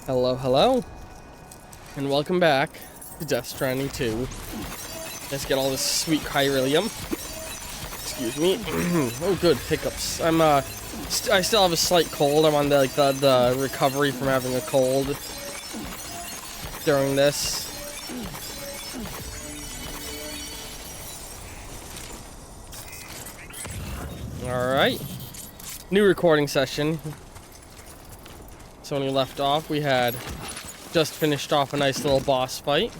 Hello, hello, and welcome back to Death Stranding 2. Let's get all this sweet chiralium. Excuse me. Oh, good hiccups. I still have a slight cold. I'm on the recovery from having a cold during this. All right, new recording session. So when we left off, we had just finished off a nice little boss fight.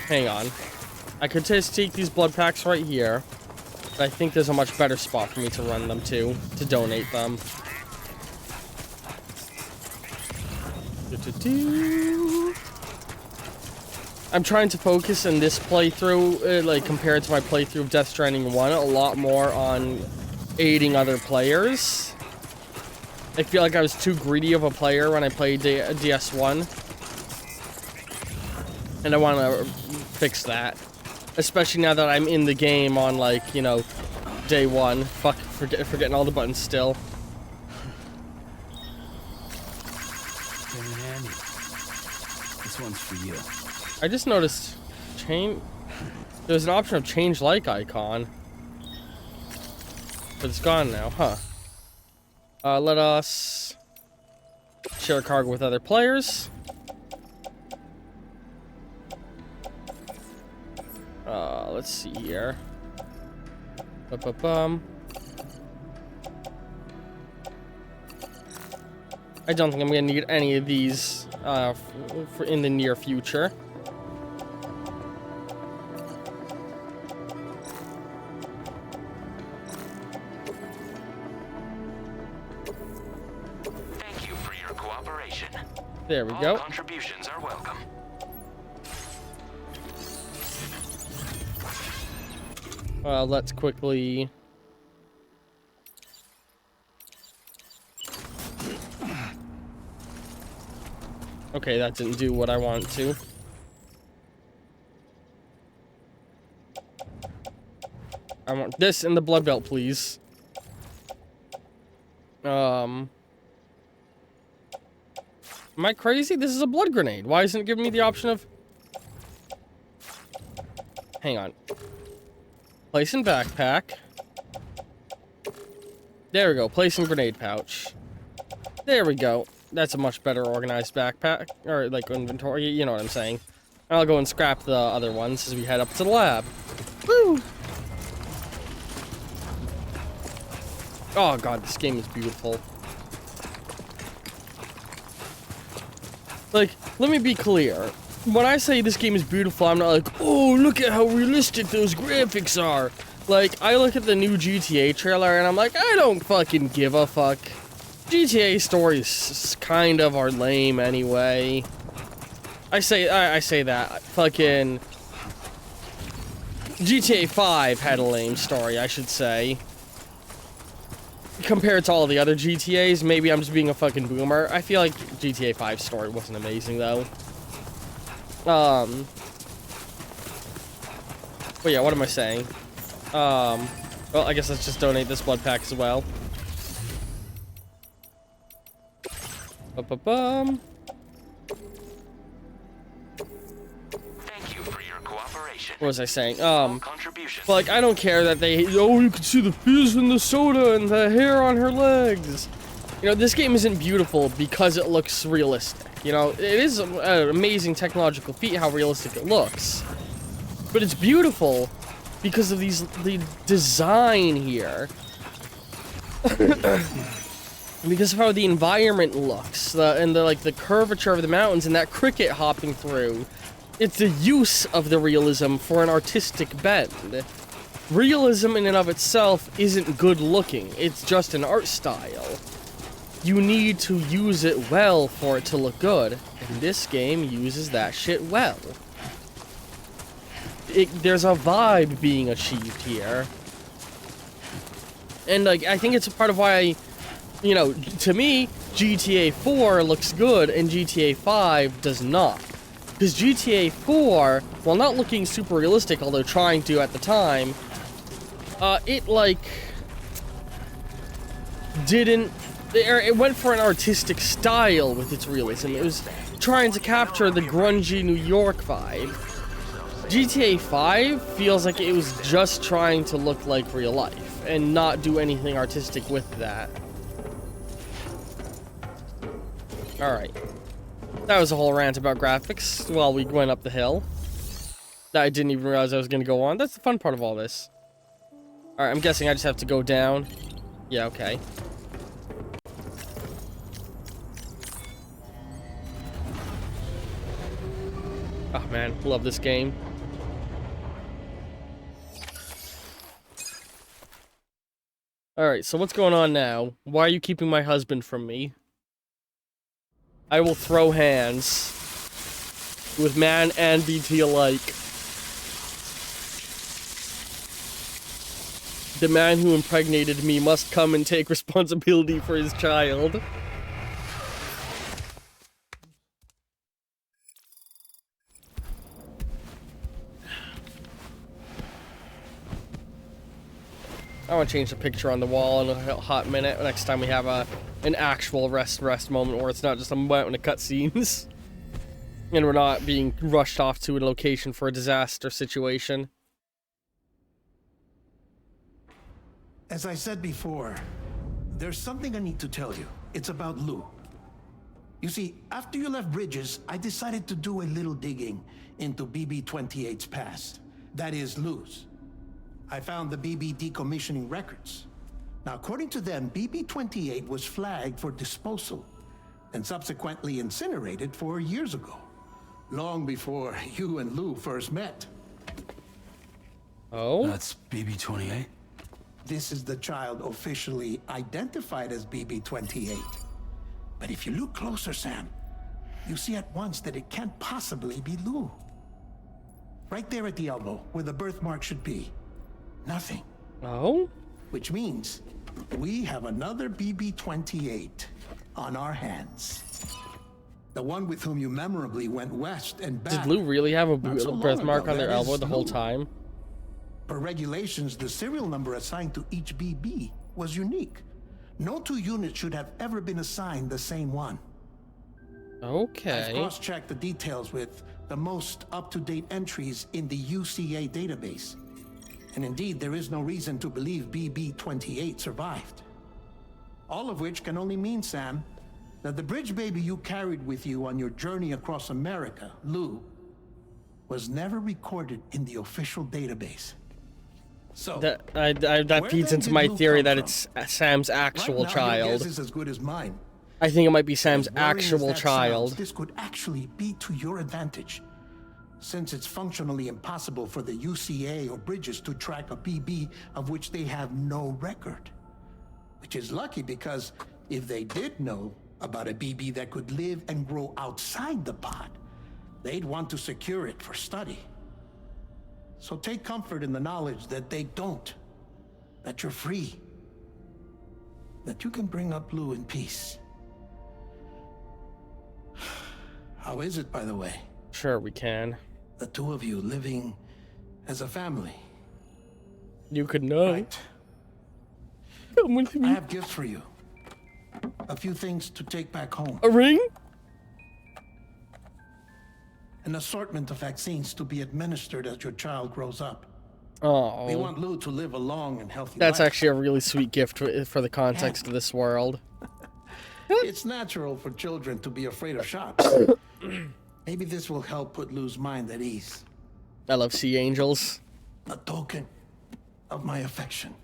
Hang on. I could just take these blood packs right here, but I think there's a much better spot for me to run them to donate them. I'm trying to focus in this playthrough, like compared to my playthrough of Death Stranding 1, a lot more on aiding other players. I feel like I was too greedy of a player when I played DS1, and I want to fix that, especially now that I'm in the game on, like, you know, day one. Fuck, forgetting all the buttons still. This one's for you. I just noticed there's an option of change like icon. But it's gone now, huh? Let us share a cargo with other players. Let's see here. Ba-ba-bum. I don't think I'm gonna need any of these for in the near future. There we go. Contributions are welcome. Let's quickly. Okay, that didn't do what I want to. I want this in the blood belt, please. Am I crazy? This is a blood grenade. Why isn't it giving me the option of... Hang on. Place in backpack. There we go. Place in grenade pouch. There we go. That's a much better organized backpack. Or, like, inventory. You know what I'm saying. I'll go and scrap the other ones as we head up to the lab. Woo! Oh, God. This game is beautiful. Like, let me be clear. When I say this game is beautiful, I'm not like, oh, look at how realistic those graphics are. Like, I look at the new GTA trailer and I'm like, I don't fucking give a fuck. GTA stories kind of are lame anyway. I say that. Fucking GTA 5 had a lame story, I should say. Compared to all the other GTAs, maybe I'm just being a fucking boomer. I feel like GTA 5's story wasn't amazing, though. But yeah, what am I saying? Well, I guess let's just donate this blood pack as well. Ba-ba-bum. What was I saying? But like, I don't care that they, oh, you can see the fizz in the soda and the hair on her legs. You know, this game isn't beautiful because it looks realistic. You know, it is an amazing technological feat how realistic it looks. But it's beautiful because of the design here. Because of how the environment looks, and the curvature of the mountains and that cricket hopping through. It's the use of the realism for an artistic bend. Realism in and of itself isn't good looking, it's just an art style. You need to use it well for it to look good, and this game uses that shit well. There's a vibe being achieved here. And like, I think it's a part of why, you know, to me, GTA 4 looks good and GTA 5 does not. Because GTA 4, while not looking super realistic, although trying to at the time, it, like, didn't It went for an artistic style with its realism. It was trying to capture the grungy New York vibe. GTA 5 feels like it was just trying to look like real life and not do anything artistic with that. Alright. That was a whole rant about graphics while we went up the hill. That I didn't even realize I was going to go on. That's the fun part of all this. Alright, I'm guessing I just have to go down. Yeah, okay. Oh man, love this game. Alright, so what's going on now? Why are you keeping my husband from me? I will throw hands with man and BT alike. The man who impregnated me must come and take responsibility for his child. I want to change the picture on the wall in a hot minute. Next time we have an actual rest moment where it's not just a mountain of cutscenes. And we're not being rushed off to a location for a disaster situation. As I said before, there's something I need to tell you. It's about Lou. You see, after you left Bridges, I decided to do a little digging into BB-28's past. That is, Lou's. I found the BB decommissioning records. Now, according to them, BB-28 was flagged for disposal and subsequently incinerated 4 years ago, long before you and Lou first met. Oh? That's BB-28? This is the child officially identified as BB-28. But if you look closer, Sam, you see at once that it can't possibly be Lou. Right there at the elbow, where the birthmark should be. Nothing. Oh? Which means we have another BB-28 on our hands. The one with whom you memorably went west and back. Did Lou really have a birthmark on their That elbow is the whole Lou. time? Per regulations, the serial number assigned to each BB was unique. No two units should have ever been assigned the same one. I've Okay. cross-checked the details with the most up-to-date entries in the UCA database. And indeed, there is no reason to believe BB-28 survived. All of which can only mean, Sam, that the bridge baby you carried with you on your journey across America, Lou, was never recorded in the official database. So, That feeds into my theory that it's Sam's actual right now, your child. guess is as good as mine. I think it might be Sam's As worrying as actual that child. sounds, this could actually be to your advantage, since it's functionally impossible for the UCA or Bridges to track a BB of which they have no record. Which is lucky, because if they did know about a BB that could live and grow outside the pod, they'd want to secure it for study. So take comfort in the knowledge that they don't, that you're free, that you can bring up Lou in peace. How is it, by the way? Sure, we can. The two of you living as a family. You could know. Right. Come with I me. have gifts for you. A few things to take back home. A ring? An assortment of vaccines to be administered as your child grows up. We Oh, want Lou to live a long and healthy that's life. actually a really sweet gift for the context of this world. It's natural for children to be afraid of shots. Maybe this will help put Lou's mind at ease. I love sea angels. A token of my affection.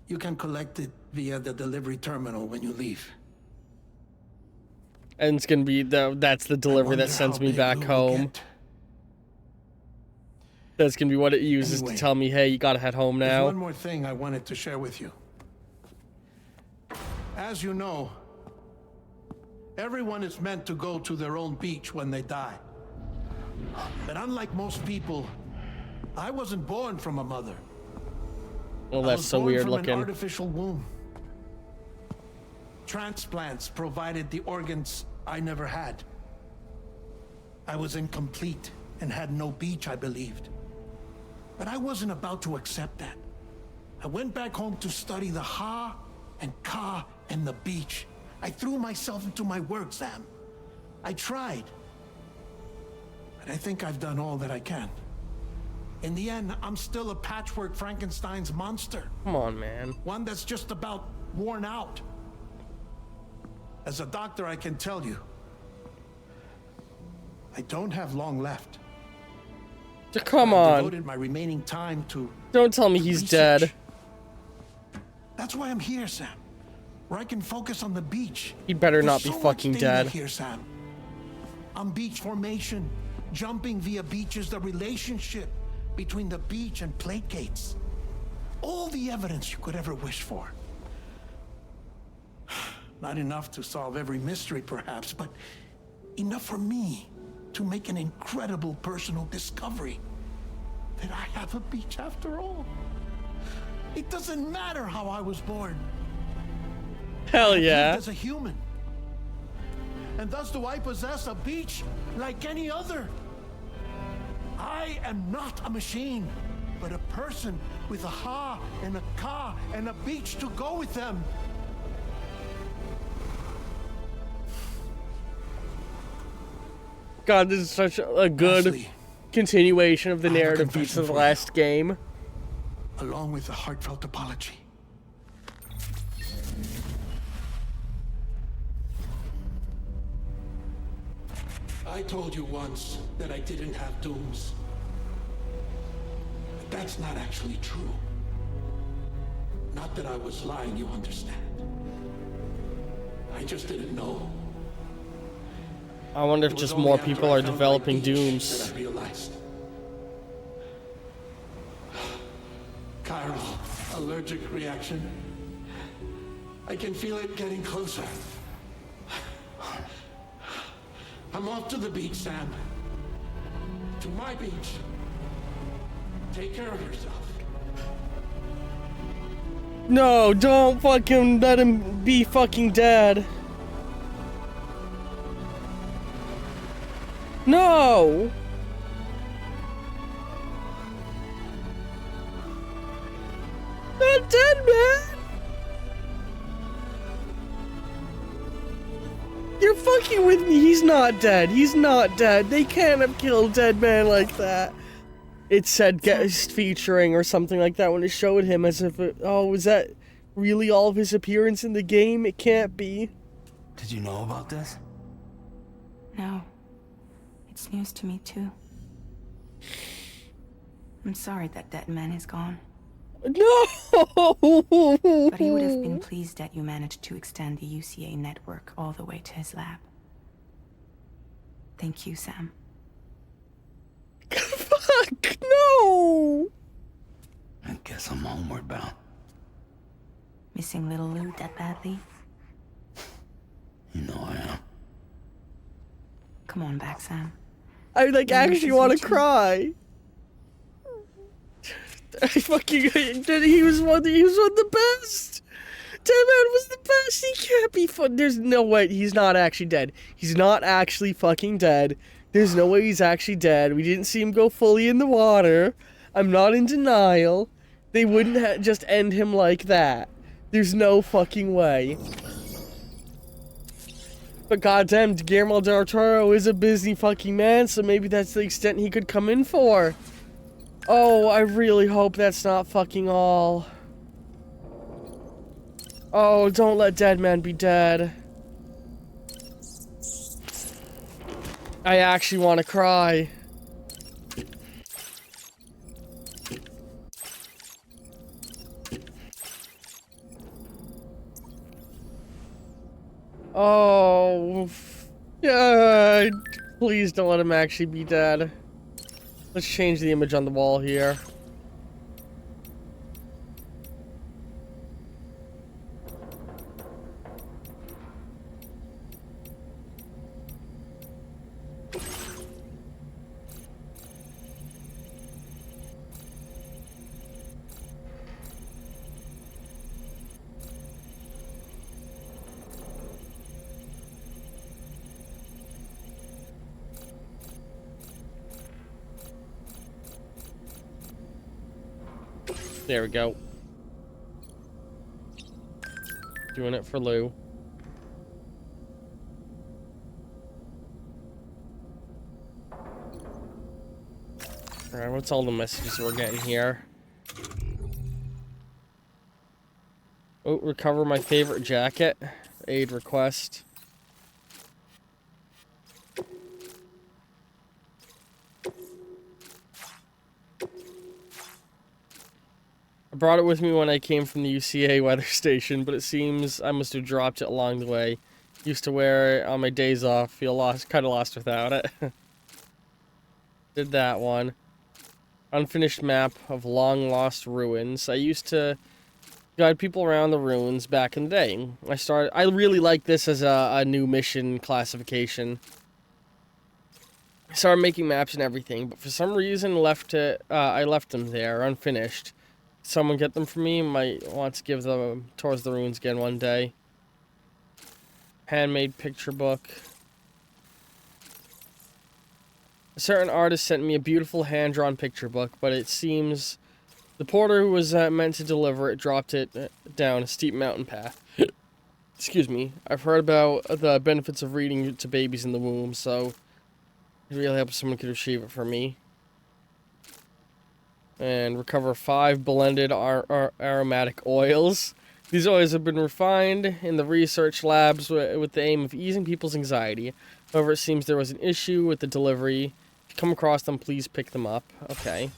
You can collect it via the delivery terminal when you leave. And it's gonna be that's the delivery that sends me back home. That's gonna be what it uses Anyway, to tell me, hey, you gotta head home There's now. one more thing I wanted to share with you. As you know, everyone is meant to go to their own beach when they die. But unlike most people, I wasn't born from a mother. Well, I that's was so born weird from an looking. artificial womb. Transplants provided the organs I never had. I was incomplete and had no beach, I believed. But I wasn't about to accept that. I went back home to study the Ha and Ka and the beach I threw myself into my work, Sam. I tried. But I think I've done all that I can. In the end, I'm still a patchwork Frankenstein's monster. Come on, man. One that's just about worn out. As a doctor, I can tell you, I don't have long left. Come I on. devoted my remaining time to Don't tell me he's research. dead. That's why I'm here, Sam. Where I can focus on the beach. He better There's not be so much fucking data dead. here, Sam. On beach formation, jumping via beaches, the relationship between the beach and plate gates. All the evidence you could ever wish for. Not enough to solve every mystery, perhaps, but enough for me to make an incredible personal discovery. That I have a beach after all. It doesn't matter how I was born. Hell I lived yeah. as a human. And thus do I possess a beach like any other. I am not a machine, but a person with a ha and a ka and a beach to go with them. God, this is such a good Lastly, continuation of the I have a narrative beats confession of the for last game. along with a heartfelt apology. I told you once that I didn't have dooms. But that's not actually true. Not that I was lying, you understand. I just didn't know. I wonder if It was just only more after people I are found my developing beach dooms. that I realized. Chiral allergic reaction. I can feel it getting closer. I'm off to the beach, Sam. To my beach. Take care of yourself. No, don't fucking let him be fucking dead. No! Not dead, man! You're fucking with me. He's not dead. He's not dead. They can't have killed dead man like that. It said guest featuring or something like that when it showed him as if it, oh, was that really all of his appearance in the game? It can't be. Did you know about this? No. It's news to me, too. I'm sorry that that man is gone. No! But he would have been pleased that you managed to extend the UCA network all the way to his lab. Thank you, Sam. Fuck, no! I guess I'm homeward bound. Missing little Lou that badly? You know I am. Come on back, Sam. I like Yeah, actually she's want to reaching. cry. I fucking he was one of the best. Dead man was the best. He can't be fun. There's no way he's not actually dead. He's not actually fucking dead. There's no way he's actually dead. We didn't see him go fully in the water. I'm not in denial. They wouldn't just end him like that. There's no fucking way. But goddamn, Guillermo del Toro is a busy fucking man, so maybe that's the extent he could come in for. Oh, I really hope that's not fucking all. Oh, don't let Dead Man be dead. I actually want to cry. Oh, yeah, please don't let him actually be dead. Let's change the image on the wall here. There we go. Doing it for Lou. Alright, what's all the messages we're getting here? Oh, recover my favorite jacket. Aid request. I brought it with me when I came from the UCA weather station, but it seems I must have dropped it along the way. Used to wear it on my days off. Feel lost, kind of lost without it. Did that one. Unfinished map of long lost ruins. I used to guide people around the ruins back in the day. I really like this as a new mission classification. I started making maps and everything, but for some reason I left them there unfinished. Someone get them for me. Might want to give them towards the ruins again one day. Handmade picture book. A certain artist sent me a beautiful hand-drawn picture book, but it seems the porter who was meant to deliver it dropped it down a steep mountain path. Excuse me. I've heard about the benefits of reading to babies in the womb, so it really helps if someone could retrieve it for me. And recover 5 blended aromatic oils. These oils have been refined in the research labs with the aim of easing people's anxiety. However, it seems there was an issue with the delivery. If you come across them, please pick them up. Okay.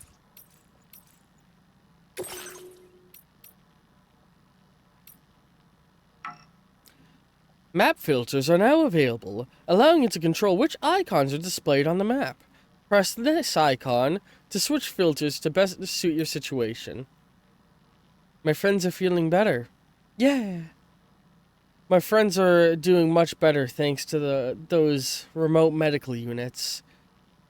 Map filters are now available, allowing you to control which icons are displayed on the map. Press this icon to switch filters to best suit your situation. My friends are feeling better. Yeah. My friends are doing much better thanks to those remote medical units.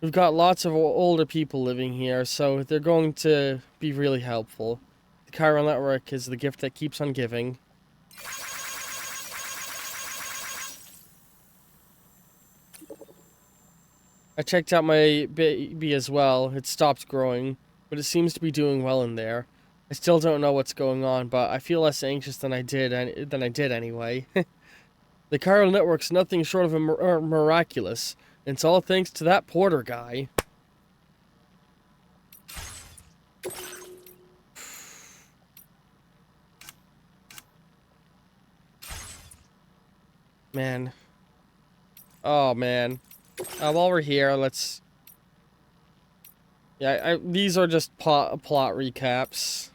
We've got lots of older people living here, so they're going to be really helpful. The chiral network is the gift that keeps on giving. I checked out my baby as well. It stopped growing, but it seems to be doing well in there. I still don't know what's going on, but I feel less anxious than I did anyway. The chiral network's nothing short of miraculous. And it's all thanks to that porter guy. Man. Oh, man. While we're here, let's... Yeah, these are just plot recaps.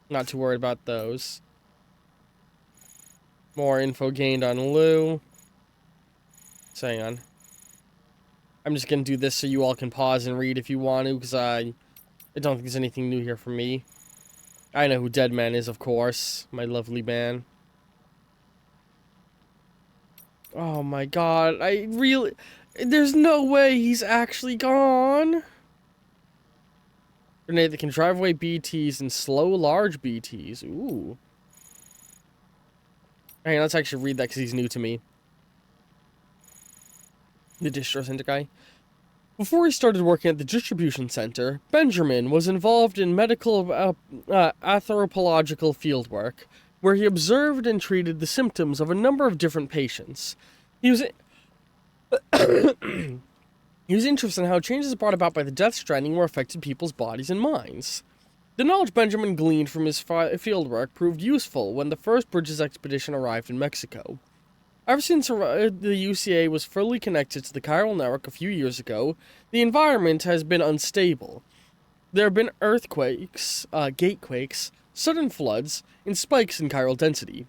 Not too worried about those. More info gained on Lou. So hang on. I'm just gonna do this so you all can pause and read if you want to, because I don't think there's anything new here for me. I know who Deadman is, of course. My lovely man. Oh my god, there's no way he's actually gone. Grenade that can drive away BTs and slow large BTs. Ooh. Hey, let's actually read that because he's new to me. The distro center guy. Before he started working at the distribution center, Benjamin was involved in medical anthropological fieldwork, where he observed and treated the symptoms of a number of different patients. He was interested in how changes brought about by the Death Stranding were affected people's bodies and minds. The knowledge Benjamin gleaned from his fieldwork proved useful when the first Bridges expedition arrived in Mexico. Ever since the UCA was fully connected to the chiral network a few years ago, the environment has been unstable. There have been earthquakes, gatequakes, sudden floods, and spikes in chiral density.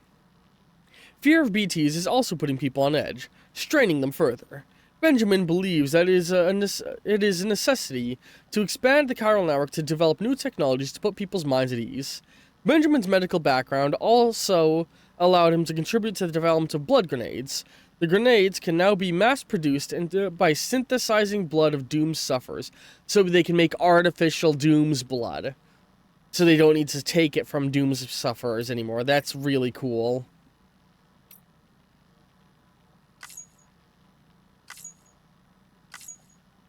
Fear of BTs is also putting people on edge, straining them further. Benjamin believes that it is a necessity to expand the chiral network to develop new technologies to put people's minds at ease. Benjamin's medical background also allowed him to contribute to the development of blood grenades. The grenades can now be mass-produced by synthesizing blood of doomed sufferers, so they can make artificial Doom's blood. So they don't need to take it from Doom's sufferers anymore. That's really cool.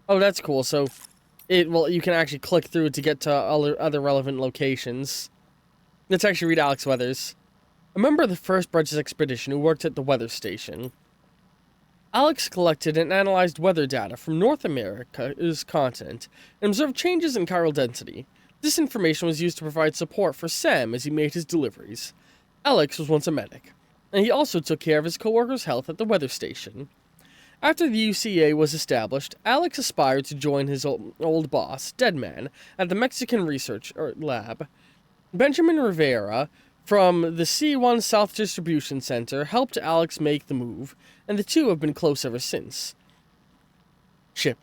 Oh, that's cool. So, you can actually click through to get to other relevant locations. Let's actually read Alex Weathers. A member of the first Bridges expedition who worked at the weather station. Alex collected and analyzed weather data from North America's continent and observed changes in chiral density. This information was used to provide support for Sam as he made his deliveries. Alex was once a medic, and he also took care of his coworkers' health at the weather station. After the UCA was established, Alex aspired to join his old boss, Deadman, at the Mexican Research Lab. Benjamin Rivera, from the C1 South Distribution Center, helped Alex make the move, and the two have been close ever since. Ship.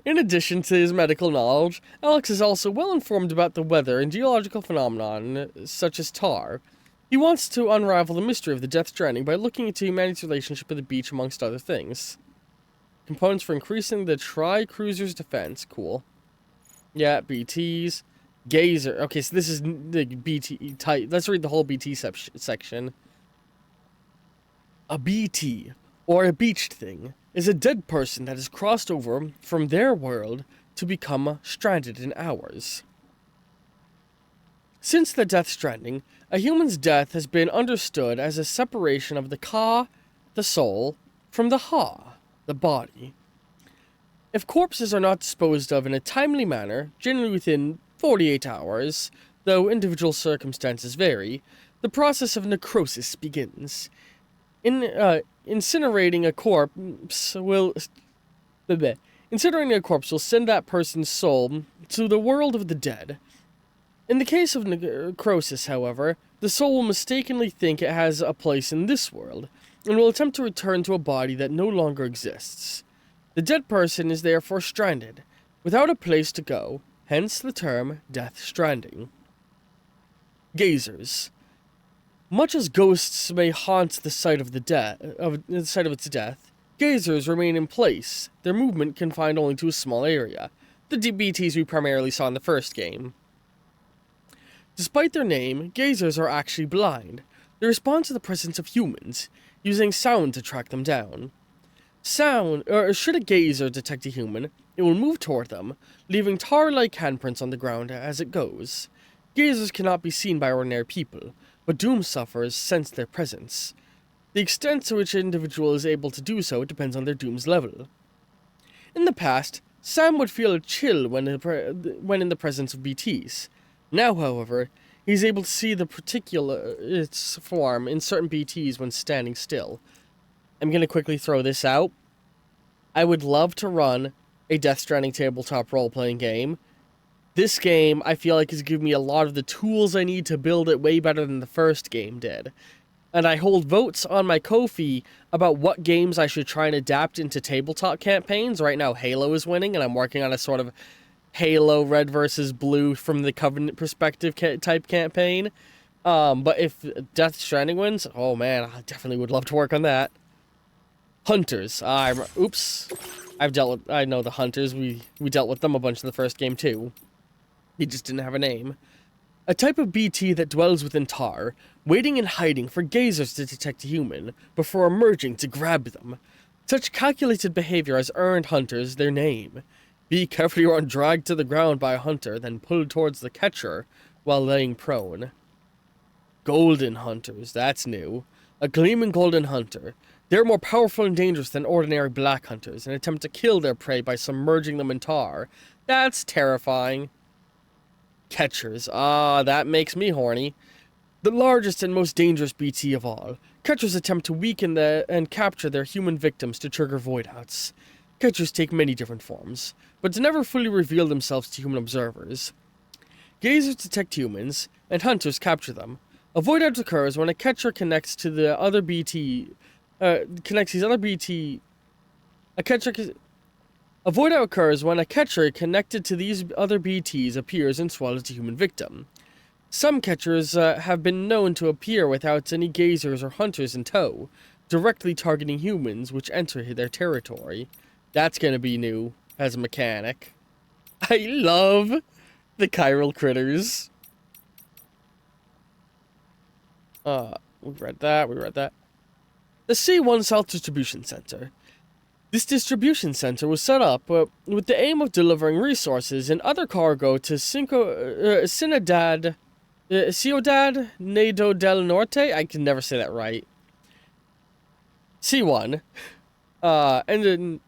In addition to his medical knowledge, Alex is also well informed about the weather and geological phenomena such as tar. He wants to unravel the mystery of the Death Stranding by looking into humanity's relationship with the beach, amongst other things. Components for increasing the Tri-Cruiser's defense. Cool. Yeah, BTs. Gazer. Okay, so this is the BT type. Let's read the whole BT section. A BT, or a beached thing, is a dead person that has crossed over from their world to become stranded in ours. Since the Death Stranding, a human's death has been understood as a separation of the Ka, the soul, from the Ha, the body. If corpses are not disposed of in a timely manner, generally within 48 hours, though individual circumstances vary, the process of necrosis begins. Incinerating a corpse will send that person's soul to the world of the dead. In the case of necrosis, however, the soul will mistakenly think it has a place in this world, and will attempt to return to a body that no longer exists. The dead person is therefore stranded, without a place to go, hence the term Death Stranding. Gazers. Much as ghosts may haunt the site of its death, gazers remain in place, their movement confined only to a small area, the DBTs we primarily saw in the first game. Despite their name, gazers are actually blind. They respond to the presence of humans, using sound to track them down. Should a gazer detect a human, it will move toward them, leaving tar-like handprints on the ground as it goes. Gazers cannot be seen by ordinary people, but doom sufferers sense their presence. The extent to which an individual is able to do so depends on their doom's level. In the past, Sam would feel a chill when in the presence of BTs. Now, however, he is able to see its form in certain BTs when standing still. I'm going to quickly throw this out. I would love to run a Death Stranding tabletop role-playing game. This game, I feel like, has given me a lot of the tools I need to build it way better than the first game did. And I hold votes on my Ko-fi about what games I should try and adapt into tabletop campaigns. Right now, Halo is winning, and I'm working on a sort of Halo Red versus Blue from the Covenant perspective type campaign. But if Death Stranding wins, oh man, I definitely would love to work on that. Hunters. I know the Hunters. We dealt with them a bunch in the first game too. He just didn't have a name. A type of BT that dwells within tar, waiting and hiding for gazers to detect a human before emerging to grab them. Such calculated behavior has earned hunters their name. Be careful you aren't dragged to the ground by a hunter, then pulled towards the catcher while laying prone. Golden hunters, that's new. A gleaming golden hunter. They're more powerful and dangerous than ordinary black hunters and attempt to kill their prey by submerging them in tar. That's terrifying. Catchers. That makes me horny. The largest and most dangerous BT of all. Catchers attempt to weaken and capture their human victims to trigger voidouts. Catchers take many different forms, but to never fully reveal themselves to human observers. Gazers detect humans, and hunters capture them. A voidout occurs when a catcher connects to the other BT. A voidout occurs when a catcher connected to these other BTs appears and swallows a human victim. Some catchers have been known to appear without any gazers or hunters in tow, directly targeting humans which enter their territory. That's gonna be new as a mechanic. I love the chiral critters. We read that. The C1 South Distribution Center. This distribution center was set up with the aim of delivering resources and other cargo to Ciudad Nado del Norte. I can never say that right. C1, and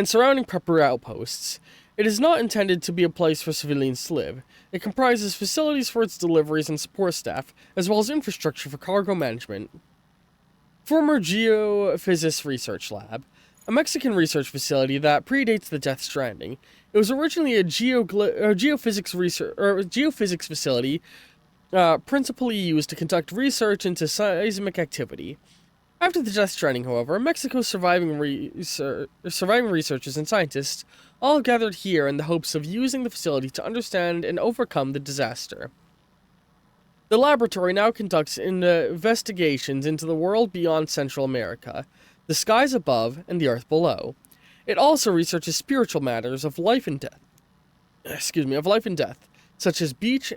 surrounding prepper outposts. It is not intended to be a place for civilians to live. It comprises facilities for its deliveries and support staff, as well as infrastructure for cargo management. Former Geophysics Research Lab, a Mexican research facility that predates the Death Stranding. It was originally a geophysics facility principally used to conduct research into seismic activity. After the Death Stranding, however, Mexico's surviving researchers and scientists all gathered here in the hopes of using the facility to understand and overcome the disaster. The laboratory now conducts investigations into the world beyond Central America, the skies above, and the earth below. It also researches spiritual matters of life and death. Such as the beach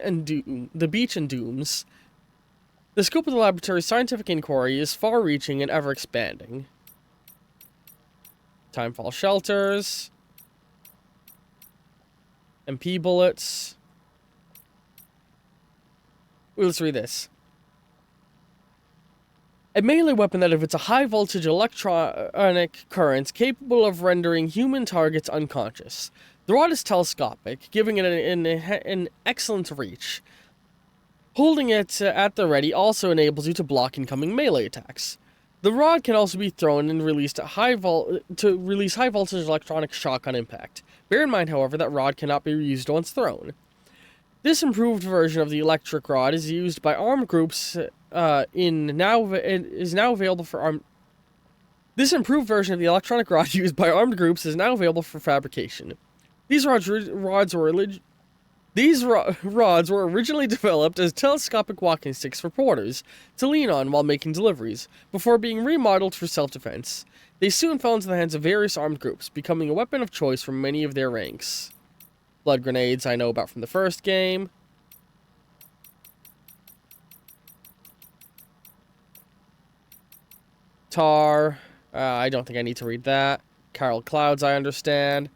and dooms. The scope of the laboratory's scientific inquiry is far-reaching and ever-expanding. Timefall shelters. MP bullets. Let's read this. A melee weapon that emits a high-voltage electronic current capable of rendering human targets unconscious. The rod is telescopic, giving it an excellent reach. Holding it at the ready also enables you to block incoming melee attacks. The rod can also be thrown and released at to release high-voltage electronic shock on impact. Bear in mind, however, that rod cannot be reused once thrown. This improved version of the electric rod is used by armed groups. This improved version of the electronic rod used by armed groups is now available for fabrication. These rods were originally developed as telescopic walking sticks for porters to lean on while making deliveries, before being remodeled for self-defense. They soon fell into the hands of various armed groups, becoming a weapon of choice for many of their ranks. Blood grenades I know about from the first game. Tar. I don't think I need to read that. Chiral clouds I understand.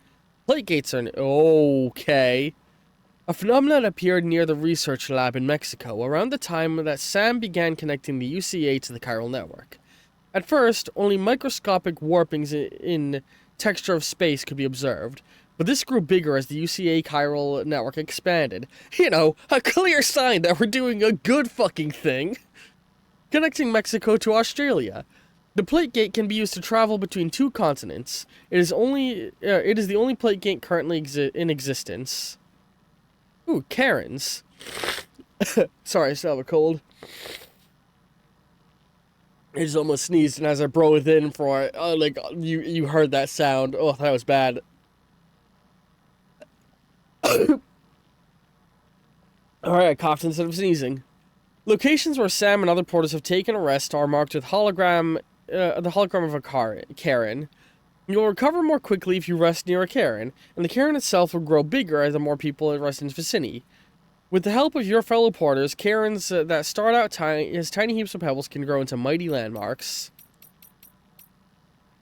Plate gates are... Okay. A phenomenon appeared near the research lab in Mexico around the time that Sam began connecting the UCA to the chiral network. At first, only microscopic warpings in texture of space could be observed, but this grew bigger as the UCA chiral network expanded. You know, a clear sign that we're doing a good fucking thing. Connecting Mexico to Australia. The plate gate can be used to travel between two continents. It is the only plate gate currently in existence. Ooh, Karens. Sorry, I still have a cold. I just almost sneezed, and as I breathed in for it, you heard that sound. Oh, that was bad. Alright, I coughed instead of sneezing. Locations where Sam and other porters have taken a rest are marked with the hologram of a Karen. You'll recover more quickly if you rest near a Karen, and the Karen itself will grow bigger as the more people rest in its vicinity. With the help of your fellow porters, Karens that start out as tiny heaps of pebbles can grow into mighty landmarks.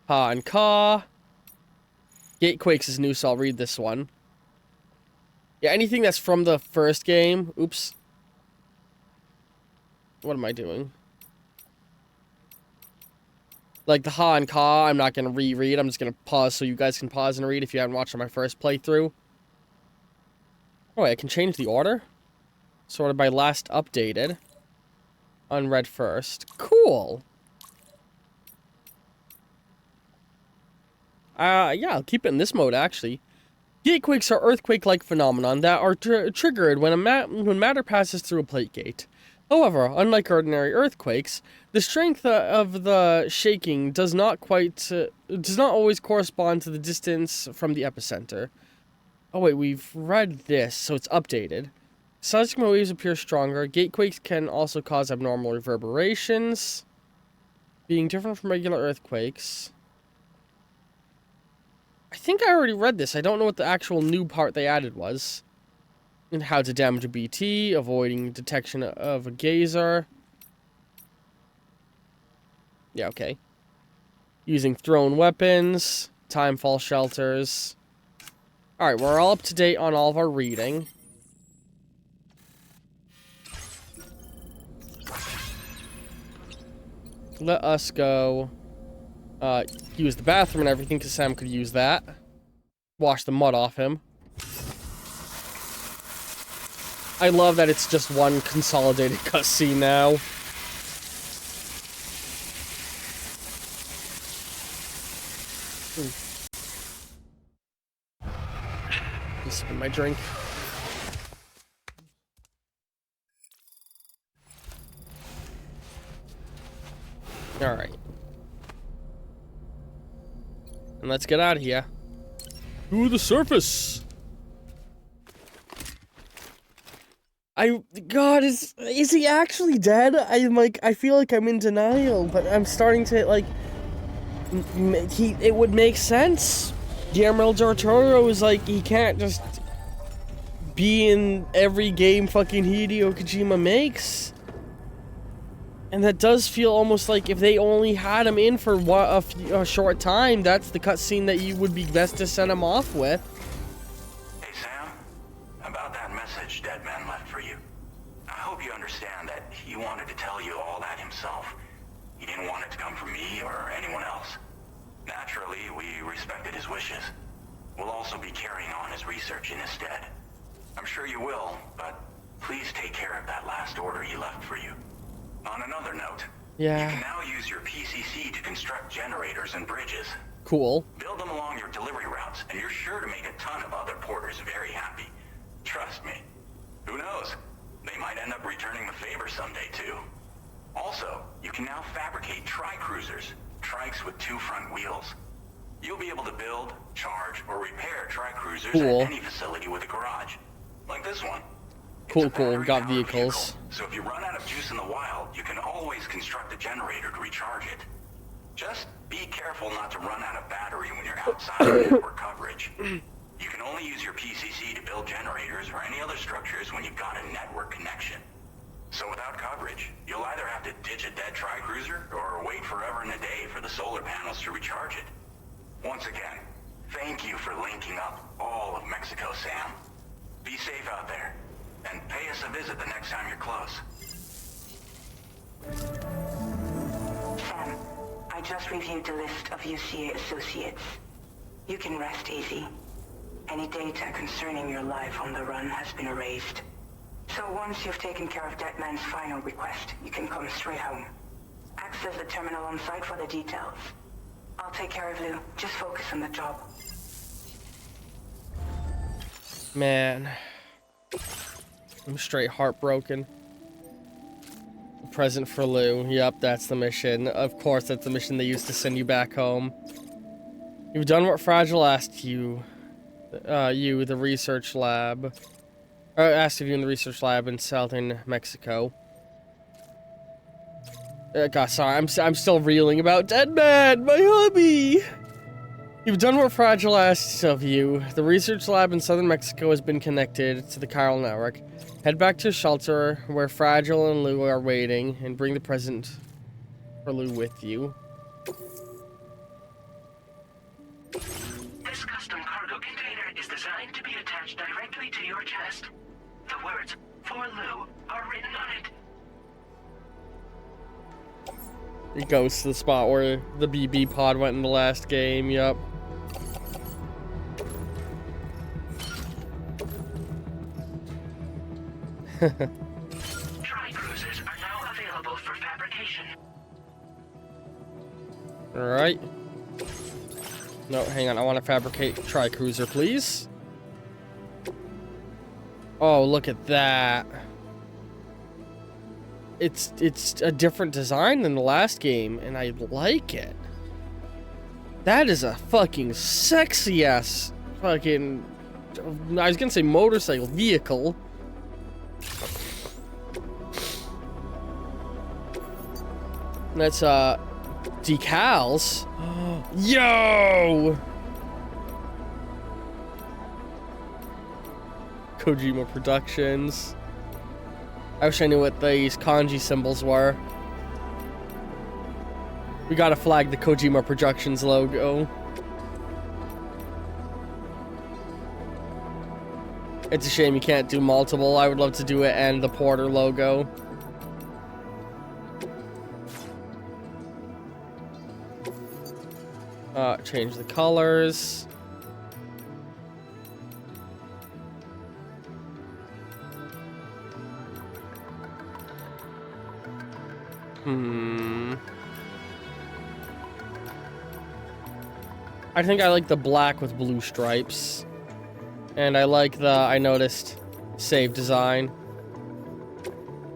Ha and Ka. Gatequakes is new, so I'll read this one. Yeah, anything that's from the first game. Oops. What am I doing? Like the Ha and Ka, I'm not going to reread. I'm just going to pause so you guys can pause and read if you haven't watched my first playthrough. Oh, wait, I can change the order? Sorted by last updated. Unread first. Cool. Yeah, I'll keep it in this mode, actually. Gatequakes are earthquake-like phenomenon that are triggered when matter passes through a plate gate. However, unlike ordinary earthquakes, the strength of the shaking does not always correspond to the distance from the epicenter. Oh wait, we've read this, so it's updated. Seismic waves appear stronger. Gatequakes can also cause abnormal reverberations, being different from regular earthquakes. I think I already read this. I don't know what the actual new part they added was. And how to damage a BT, avoiding detection of a geyser. Yeah, okay. Using thrown weapons, timefall shelters. Alright, we're all up to date on all of our reading. let us go use the bathroom and everything, because Sam could use that. Wash the mud off him. I love that it's just one consolidated cutscene now. Just sipping my drink. Alright. And let's get out of here. To the surface! God, is he actually dead? I feel like I'm in denial, but I'm starting to, like, it would make sense. Guillermo del Toro is like, he can't just be in every game fucking Hideo Kojima makes. And that does feel almost like if they only had him in for a short time, that's the cutscene that you would be best to send him off with. Hey, Sam. About that message Deadman left for you. I hope you understand that he wanted to tell you all that himself. He didn't want it to come from me or anyone else. Naturally, we respected his wishes. We'll also be carrying on his research in his stead. I'm sure you will, but please take care of that last order he left for you. On another note, yeah, you can now use your PCC to construct generators and bridges. Cool. Build them along your delivery routes, and you're sure to make a ton of other porters very happy. Trust me. Who knows? They might end up returning the favor someday, too. Also, you can now fabricate tri-cruisers, trikes with 2 front wheels. You'll be able to build, charge, or repair tri-cruisers at any facility with a garage. Like this one. Cool. Got vehicles. So if you run out of juice in the wild, you can always construct a generator to recharge it. Just be careful not to run out of battery when you're outside of network coverage. You can only use your PCC to build generators or any other structures when you've got a network connection. So without coverage, you'll either have to ditch a dead tri-cruiser or wait forever and a day for the solar panels to recharge it. Once again, thank you for linking up all of Mexico, Sam. Be safe out there. And pay us a visit the next time you're close. Sam, I just reviewed the list of UCA associates. You can rest easy. Any data concerning your life on the run has been erased. So once you've taken care of Deadman's final request, you can come straight home. Access the terminal on site for the details. I'll take care of Lou. Just focus on the job. Man. I'm straight heartbroken. Present for Lou. Yep, that's the mission. Of course, that's the mission they used to send you back home. You've done what Fragile asked you. The research lab. Or asked of you in the research lab in southern Mexico. God, sorry, I'm still reeling about Deadman, my hubby! You've done what Fragile asked of you. The research lab in southern Mexico has been connected to the chiral network. Head back to shelter where Fragile and Lou are waiting, and bring the present for Lou with you. This custom cargo container is designed to be attached directly to your chest. The words, "For Lou," are written on it. It goes to the spot where the BB pod went in the last game, yep. Tri-cruisers are now available for fabrication. Alright. No, hang on, I want to fabricate tri-cruiser, please. Oh, look at that. It's a different design than the last game, and I like it. That is a fucking sexy ass fucking, I was gonna say motorcycle vehicle. That's decals. Yo! Kojima Productions. I wish I knew what these kanji symbols were. We gotta flag the Kojima Productions logo. It's a shame you can't do multiple. I would love to do it and the Porter logo. Change the colors. I think I like the black with blue stripes. And I like the, I noticed, save design.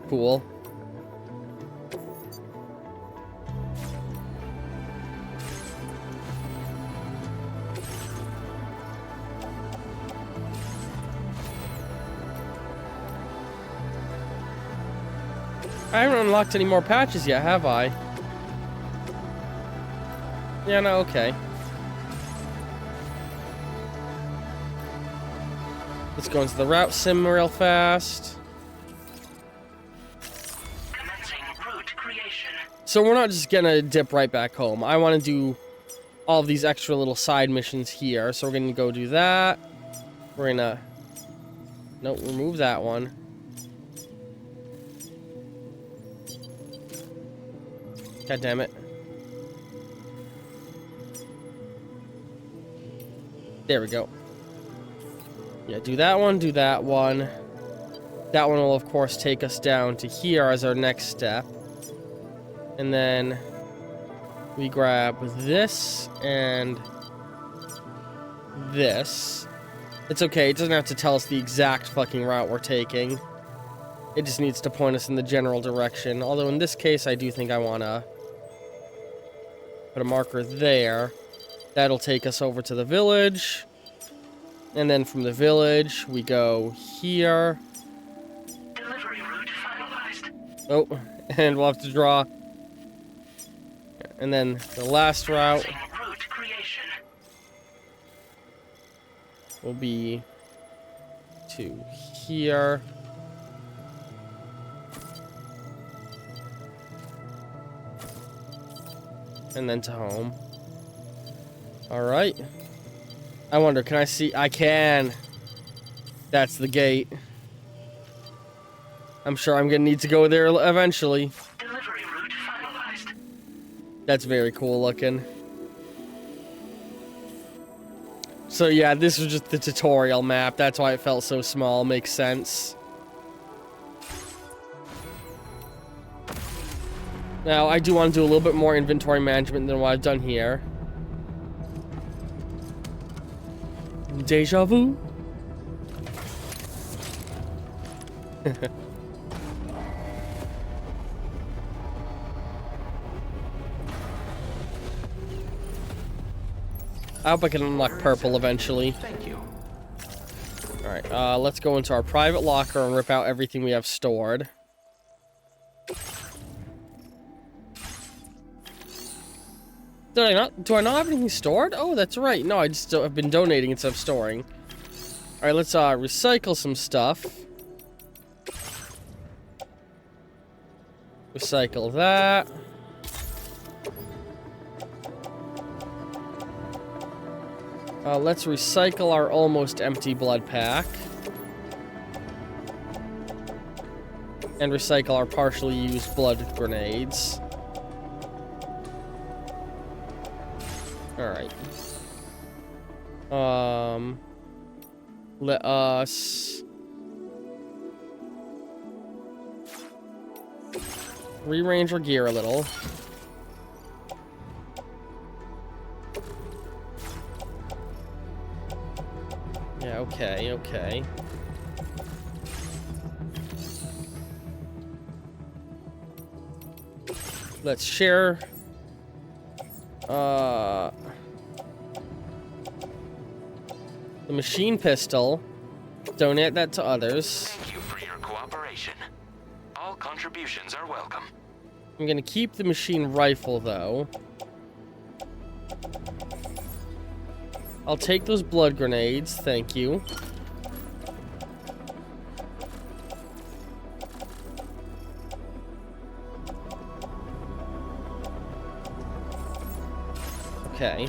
Cool. I haven't unlocked any more patches yet, have I? Yeah, no, okay. Let's go into the route sim real fast. Commencing route creation. So we're not just gonna dip right back home. I want to do all of these extra little side missions here. So we're gonna go do that. We're gonna... Nope, remove that one. God damn it. There we go. Yeah, do that one, do that one. That one will, of course, take us down to here as our next step. And then we grab this and this. It's okay, it doesn't have to tell us the exact fucking route we're taking. It just needs to point us in the general direction. Although in this case, I do think I want to put a marker there. That'll take us over to the village. And then from the village, we go here. Delivery route finalized. Oh, and we'll have to draw. And then the last route Commencing route creation. will be to here. And then to home. Alright. I wonder, can I see? I can. That's the gate. I'm sure I'm gonna need to go there eventually. Delivery route finalized. That's very cool looking. So yeah, this was just the tutorial map. That's why it felt so small. Makes sense. Now, I do want to do a little bit more inventory management than what I've done here. Deja vu? I hope I can unlock purple eventually. Thank you. Alright, let's go into our private locker and rip out everything we have stored. Do I not have anything stored? Oh, that's right. No, I just have been donating instead of storing. Alright, let's recycle some stuff. Recycle that. Let's recycle our almost empty blood pack. And recycle our partially used blood grenades. Alright. Let us rearrange our gear a little. Yeah, okay, okay. Let's share the machine pistol. Donate that to others. Thank you for your cooperation. All contributions are welcome. I'm gonna keep the machine rifle though. I'll take those blood grenades, thank you. Okay.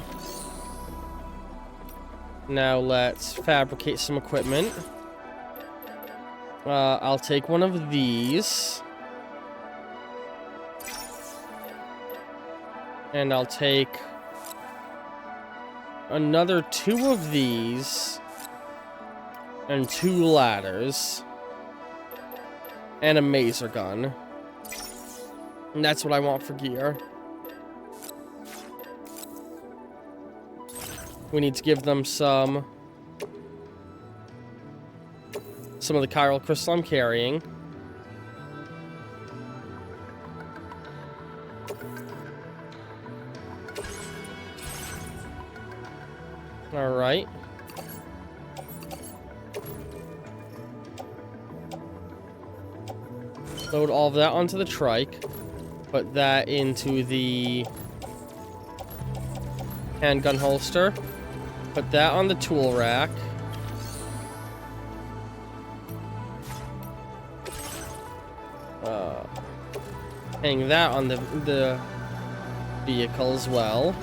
Now let's fabricate some equipment. I'll take one of these. And I'll take another 2 of these, and 2 ladders, and a mazer gun. And that's what I want for gear. We need to give them some of the chiral crystal I'm carrying. All right. Load all of that onto the trike. Put that into the handgun holster. Put that on the tool rack. Hang that on the vehicle as well.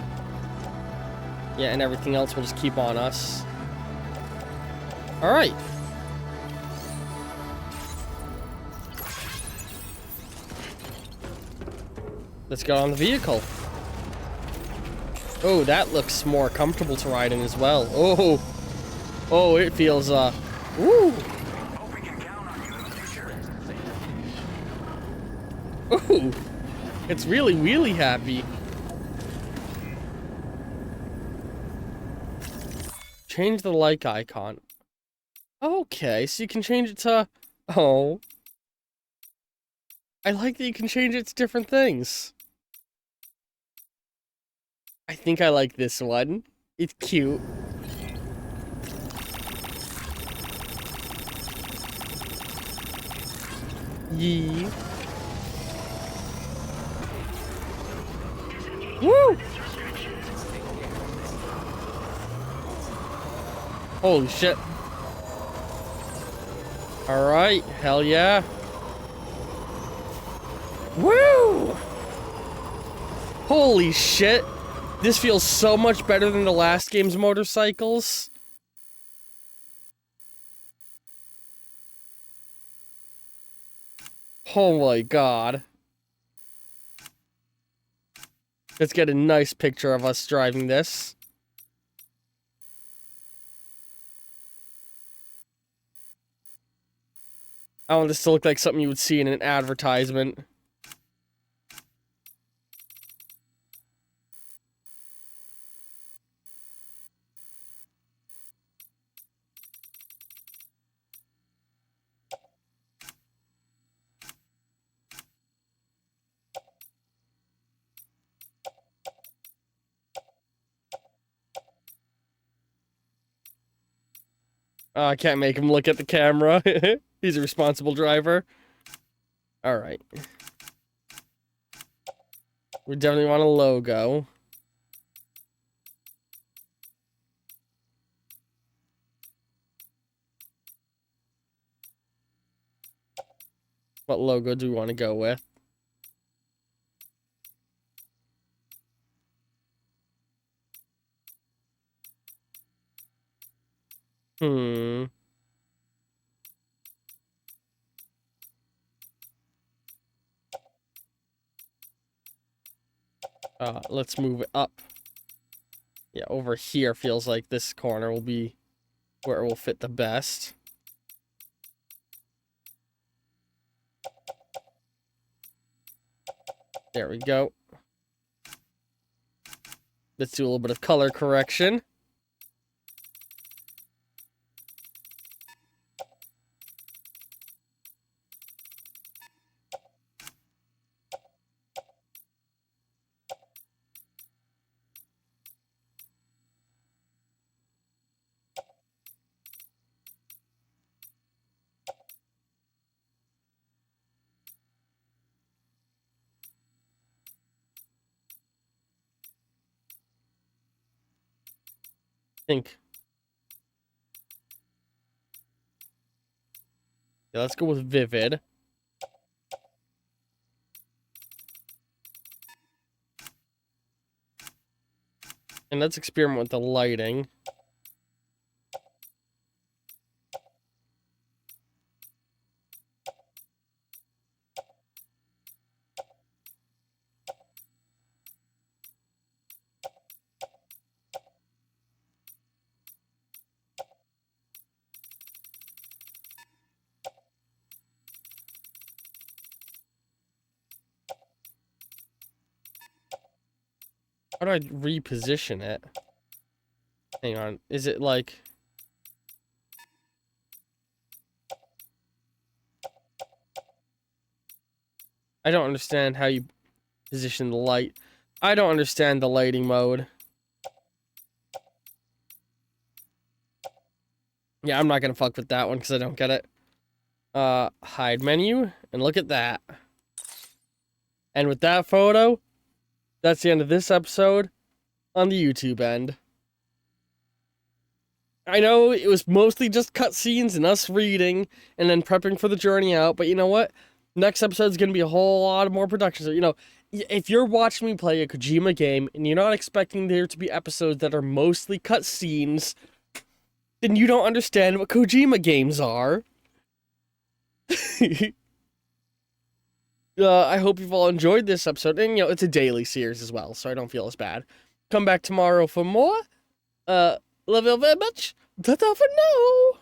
Yeah, and everything else will just keep on us. All right. Let's get on the vehicle. Oh, that looks more comfortable to ride in as well. Oh, oh, it feels, woo. Hope we can count on you in the future. Ooh, it's really wheelie happy. Change the like icon. Okay, so you can change it to... Oh. I like that you can change it to different things. I think I like this one. It's cute. Yee. Woo! Holy shit. Alright, hell yeah. Woo! Holy shit. This feels so much better than the last game's motorcycles. Oh my god. Let's get a nice picture of us driving this. I want this to look like something you would see in an advertisement. I can't make him look at the camera. He's a responsible driver. Alright. We definitely want a logo. What logo do we want to go with? Let's move it up. Yeah, over here feels like this corner will be where it will fit the best. There we go. Let's do a little bit of color correction. Think. Yeah, let's go with vivid. And let's experiment with the lighting. How do I reposition it? Hang on. Is it like... I don't understand how you position the light. I don't understand the lighting mode. Yeah, I'm not gonna fuck with that one because I don't get it. Hide menu, and look at that. And with that photo, that's the end of this episode on the YouTube end. I know it was mostly just cutscenes and us reading and then prepping for the journey out, but you know what? Next episode's gonna be a whole lot more production. So, you know, if you're watching me play a Kojima game and you're not expecting there to be episodes that are mostly cutscenes, then you don't understand what Kojima games are. I hope you've all enjoyed this episode, and you know, it's a daily series as well, so I don't feel as bad. Come back tomorrow for more. Love you very much. Ta-ta for now.